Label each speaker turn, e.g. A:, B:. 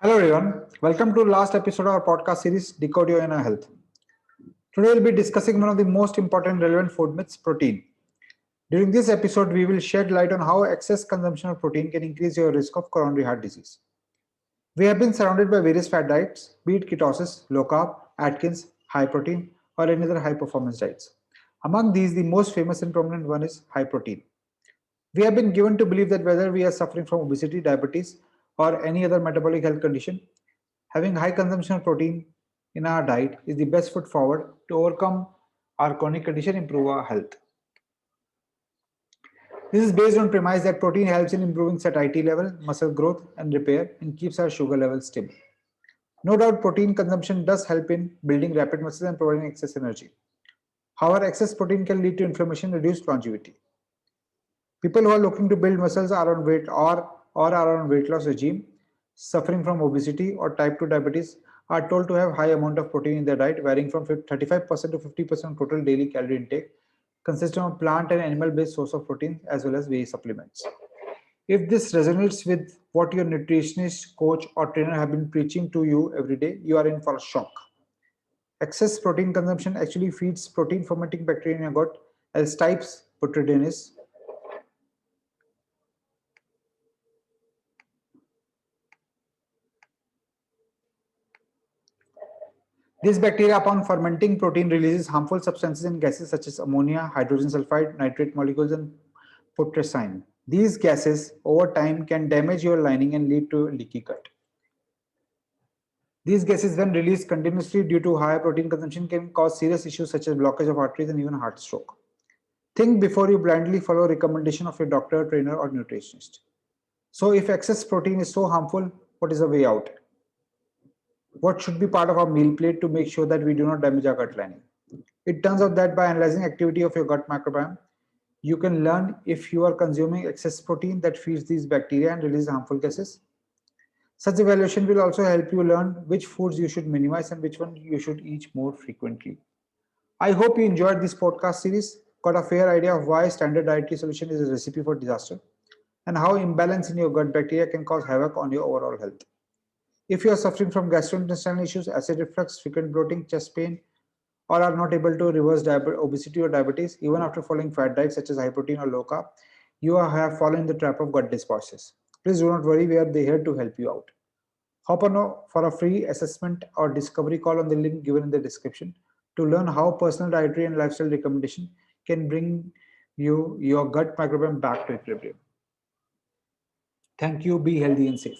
A: Hello everyone, welcome to the last episode of our podcast series Decode Your Inner Health. Today we'll be discussing one of the most important relevant food myths, protein. During this episode, we will shed light on how excess consumption of protein can increase your risk of coronary heart disease. We have been surrounded by various fat diets, be it ketosis, low carb, Atkins, high protein, or any other high performance diets. Among these, the most famous and prominent one is high protein. We have been given to believe that whether we are suffering from obesity, diabetes, or any other metabolic health condition, having high consumption of protein in our diet is the best foot forward to overcome our chronic condition, improve our health. This is based on premise that protein helps in improving satiety level, muscle growth and repair, and keeps our sugar levels stable. No doubt protein consumption does help in building rapid muscles and providing excess energy. However, excess protein can lead to inflammation and reduced longevity. People who are looking to build muscles are on weight or are on weight loss regime, suffering from obesity or type 2 diabetes, are told to have high amount of protein in their diet, varying from 35% to 50% total daily calorie intake, consisting of plant and animal-based source of protein as well as whey supplements. If this resonates with what your nutritionist, coach, or trainer have been preaching to you every day, you are in for a shock. Excess protein consumption actually feeds protein fermenting bacteria in your gut as types Butyrienes. These bacteria, upon fermenting protein, releases harmful substances and gases such as ammonia, hydrogen sulfide, nitrate molecules, and putrescine. These gases, over time, can damage your lining and lead to leaky gut. These gases, when released continuously due to high protein consumption, can cause serious issues such as blockage of arteries and even heart stroke. Think before you blindly follow recommendation of your doctor, trainer, or nutritionist. So, if excess protein is so harmful, what is the way out? What should be part of our meal plate to make sure that we do not damage our gut lining? It turns out that by analyzing activity of your gut microbiome, you can learn if you are consuming excess protein that feeds these bacteria and release harmful gases. Such evaluation will also help you learn which foods you should minimize and which one you should eat more frequently. I hope you enjoyed this podcast series, got a fair idea of why standard dietary solution is a recipe for disaster, and how imbalance in your gut bacteria can cause havoc on your overall health. If you are suffering from gastrointestinal issues, acid reflux, frequent bloating, chest pain, or are not able to reverse obesity or diabetes, even after following fat diets such as high protein or low carb, you have fallen in the trap of gut dysbiosis. Please do not worry, we are here to help you out. Hop on for a free assessment or discovery call on the link given in the description to learn how personal dietary and lifestyle recommendation can bring you your gut microbiome back to equilibrium. Thank you, be healthy and safe.